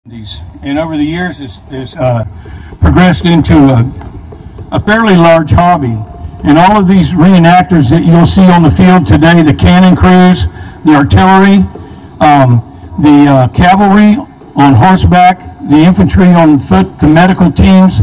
And over the years has progressed into a fairly large hobby. And all of these reenactors that you'll see on the field today, the cannon crews, the artillery, the cavalry on horseback, the infantry on foot, the medical teams,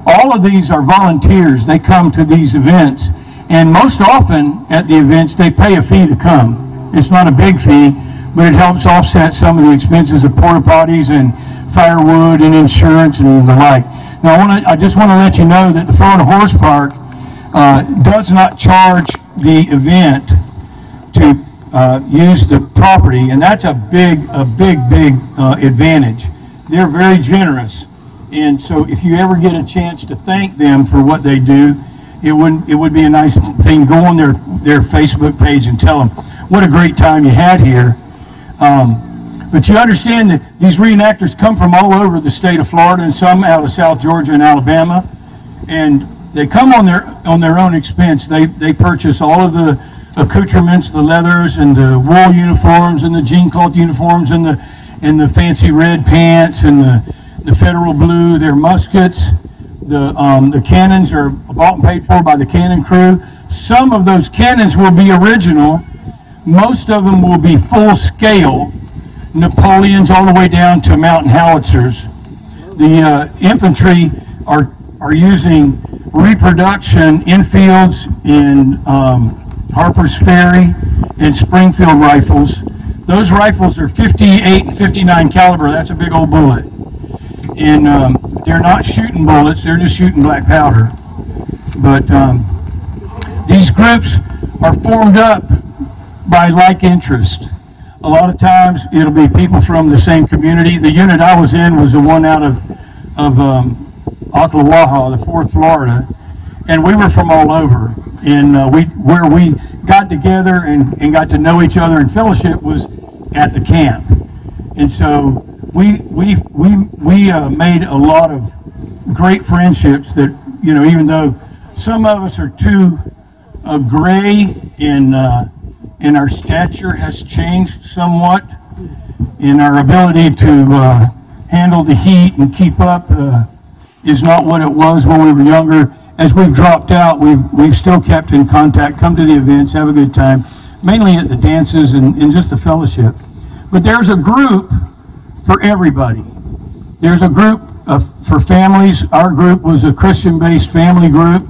all of these are volunteers. They come to these events. And most often at the events, they pay a fee to come. It's not a big fee, but it helps offset some of the expenses of porta potties and firewood and insurance and the like. Now I just want to let you know that the Florida Horse Park does not charge the event to use the property, and that's a big advantage. They're very generous, and so if you ever get a chance to thank them for what they do, it would be a nice thing. Go on their Facebook page and tell them what a great time you had here. But you understand that these reenactors come from all over the state of Florida and some out of South Georgia and Alabama, and they come on their own expense. They purchase all of the accoutrements, the leathers and the wool uniforms and the jean cloth uniforms and the fancy red pants and the federal blue, their muskets. The cannons are bought and paid for by the cannon crew. Some of those cannons will be original. Most of them will be full scale. Napoleons all the way down to mountain howitzers. The infantry are using reproduction Enfields in Harper's Ferry and Springfield rifles. Those rifles are 58 and 59 caliber. That's a big old bullet. And they're not shooting bullets, they're just shooting black powder. But these groups are formed up by like interest. A lot of times it'll be people from the same community. The unit I was in was the one out of Ocklawaha, the 4th Florida, and we were from all over. And where we got together and got to know each other in fellowship was at the camp. And so we made a lot of great friendships that, you know, even though some of us are too gray and our stature has changed somewhat, and our ability to handle the heat and keep up is not what it was when we were younger. As we've dropped out, we've still kept in contact, come to the events, have a good time, mainly at the dances and just the fellowship. But there's a group for everybody. There's a group for families. Our group was a Christian-based family group.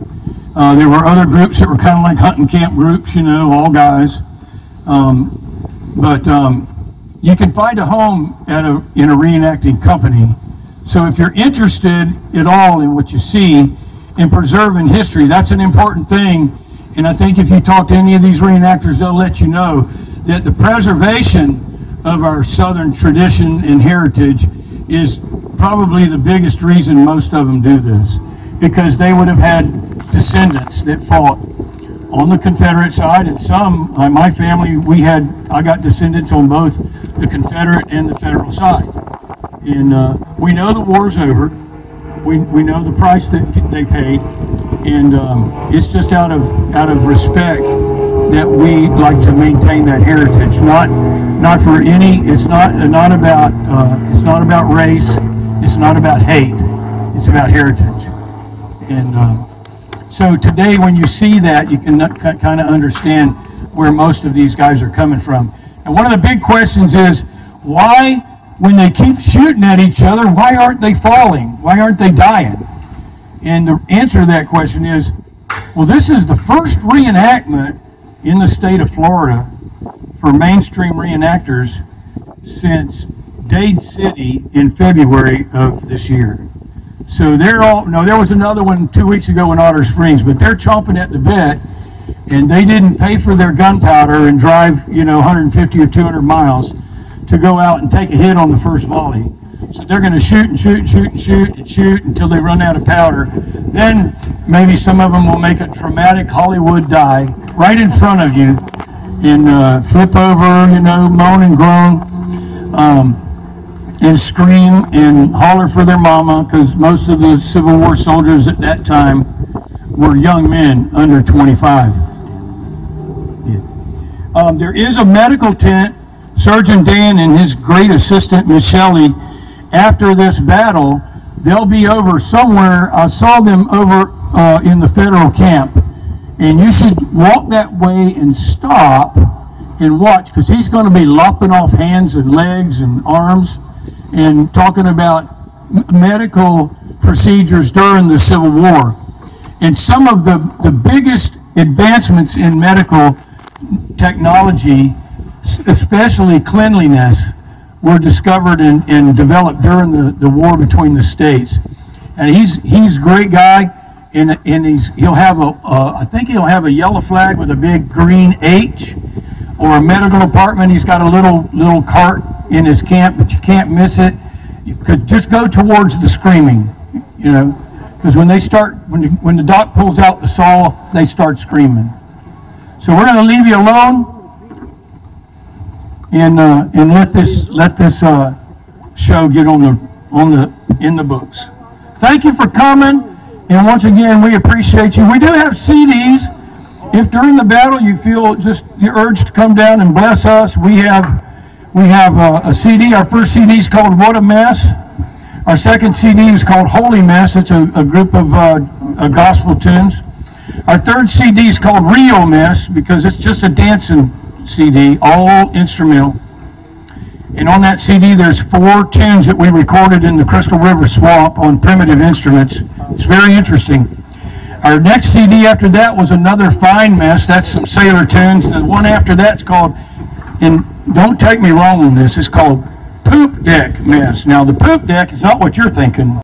There were other groups that were kind of like hunting camp groups, you know, all guys. But you can find a home in a reenacting company. So if you're interested at all in what you see, in preserving history, that's an important thing. And I think if you talk to any of these reenactors, they'll let you know that the preservation of our Southern tradition and heritage is probably the biggest reason most of them do this, because they would have had descendants that fought on the Confederate side, and some, like my family, I got descendants on both the Confederate and the Federal side. And we know the war's over. We know the price that they paid, and it's just out of respect that we like to maintain that heritage. Not for any. It's not about race. It's not about hate. It's about heritage. And so today, when you see that, you can kind of understand where most of these guys are coming from. And one of the big questions is, why, when they keep shooting at each other, why aren't they falling? Why aren't they dying? And the answer to that question is, well, this is the first reenactment in the state of Florida for mainstream reenactors since Dade City in February of this year. So there was another one 2 weeks ago in Otter Springs, but they're chomping at the bit, and they didn't pay for their gunpowder and drive, 150 or 200 miles to go out and take a hit on the first volley. So they're going to shoot and shoot and shoot and shoot and shoot until they run out of powder. Then maybe some of them will make a dramatic Hollywood die right in front of you and flip over, moan and groan, and scream and holler for their mama, because most of the Civil War soldiers at that time were young men under 25. There is a medical tent. Surgeon Dan and his great assistant, Miss Shelley, after this battle, they'll be over somewhere. I saw them over in the federal camp, and you should walk that way and stop and watch, because he's going to be lopping off hands and legs and arms and talking about medical procedures during the Civil War. And some of the biggest advancements in medical technology, especially cleanliness, were discovered and developed during the war between the states. And he's a great guy, and he'll have I think he'll have a yellow flag with a big green H, or a medical department. He's got a little cart in his camp, but you can't miss it. You could just go towards the screaming, you know, because when the doc pulls out the saw, they start screaming. So we're going to leave you alone and let this show get in the books. Thank you for coming, and once again, we appreciate you. We do have CDs. If during the battle you feel just the urge to come down and bless us, we have a CD. Our first CD is called What a Mess. Our second CD is called Holy Mess. It's a group of gospel tunes. Our third CD is called Real Mess, because it's just a dancing CD, all instrumental. And on that CD, there's 4 tunes that we recorded in the Crystal River Swamp on primitive instruments. It's very interesting. Our next CD after that was another Fine Mess. That's some sailor tunes. The one after that's called, and don't take me wrong on this, it's called Poop Deck Mess. Now, the poop deck is not what you're thinking.